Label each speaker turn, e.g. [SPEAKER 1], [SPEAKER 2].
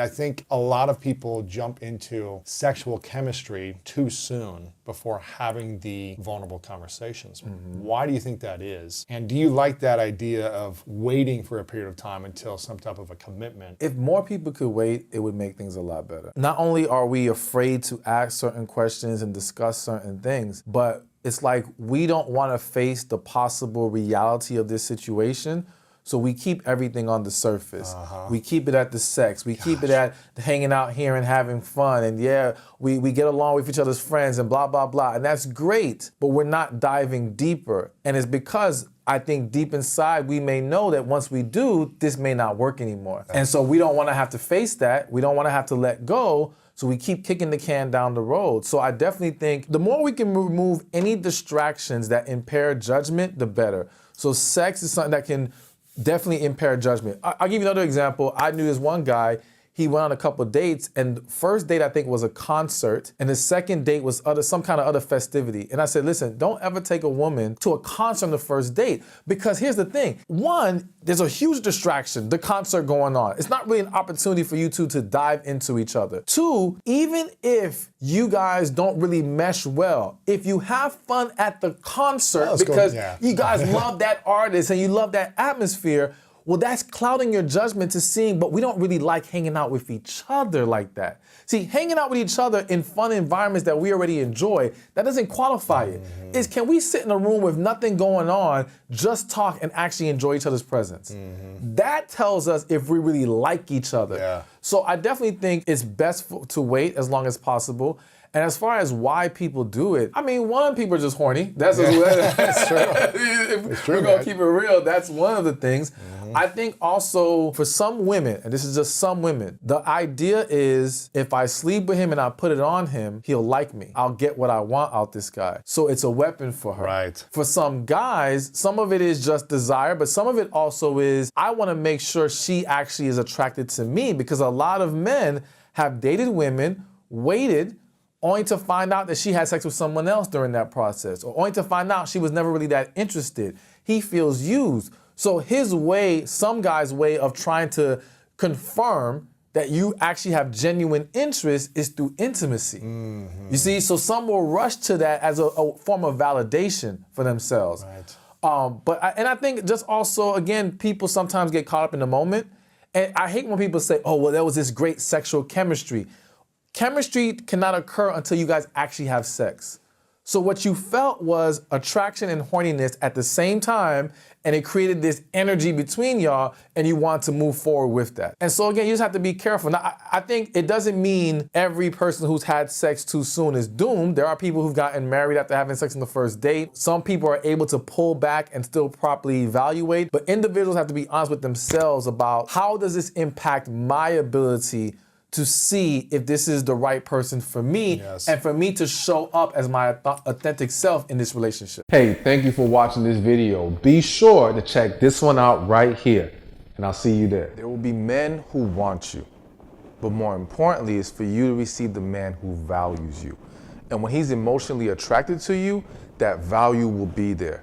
[SPEAKER 1] I think a lot of people jump into sexual chemistry too soon before having the vulnerable conversations. Why do you think that is? And do you like that idea of waiting for a period of time until some type of a commitment?
[SPEAKER 2] If more people could wait, it would make things a lot better. Not only are we afraid to ask certain questions and discuss certain things, but it's like we don't want to face the possible reality of this situation. So we keep everything on the surface. We keep it at the sex. We keep it at hanging out here and having fun. And yeah, we get along with each other's friends and blah, blah, blah. And that's great, but we're not diving deeper. And it's because I think deep inside, we may know that once we do, this may not work anymore. And so we don't want to have to face that. We don't want to have to let go. So we keep kicking the can down the road. So I definitely think the more we can remove any distractions that impair judgment, the better. So sex is something that can definitely impair judgment. I'll give you another example. I knew this one guy, he went on a couple of dates, and the first date I think was a concert, and the second date was some kind of other festivity. And I said, listen, don't ever take a woman to a concert on the first date, because here's the thing. One, there's a huge distraction, the concert going on. It's not really an opportunity for you two to dive into each other. Two, even if you guys don't really mesh well, if you have fun at the concert because you guys love that artist and you love that atmosphere, well, that's clouding your judgment to seeing, but we don't really like hanging out with each other like that. See, hanging out with each other in fun environments that we already enjoy, that doesn't qualify it. It's, can we sit in a room with nothing going on, just talk and actually enjoy each other's presence? That tells us if we really like each other. So I definitely think it's best to wait as long as possible. And as far as why people do it, I mean, one, people are just horny. That's true. If we're gonna keep it real, that's one of the things. I think also for some women, and this is just some women, the idea is if I sleep with him and I put it on him, he'll like me. I'll get what I want out this guy. So it's a weapon for her. For some guys, some of it is just desire, but some of it also is, I wanna make sure she actually is attracted to me, because a lot of men have dated women, waited, only to find out that she had sex with someone else during that process, or only to find out she was never really that interested. He feels used. So his way, some guy's way of trying to confirm that you actually have genuine interest is through intimacy. You see, so some will rush to that as a form of validation for themselves. And I think just also, again, people sometimes get caught up in the moment. And I hate when people say, oh, well, there was this great sexual chemistry. Chemistry cannot occur until you guys actually have sex. So what you felt was attraction and horniness at the same time, and it created this energy between y'all, and you want to move forward with that. And so again, you just have to be careful. Now, I think it doesn't mean every person who's had sex too soon is doomed. There are people who've gotten married after having sex on the first date. Some people are able to pull back and still properly evaluate, but individuals have to be honest with themselves about how does this impact my ability to see if this is the right person for me, and for me to show up as my authentic self in this relationship. Hey, thank you for watching this video. Be sure to check this one out right here, and I'll see you there. There will be men who want you, but more importantly is for you to receive the man who values you. And when he's emotionally attracted to you, that value will be there.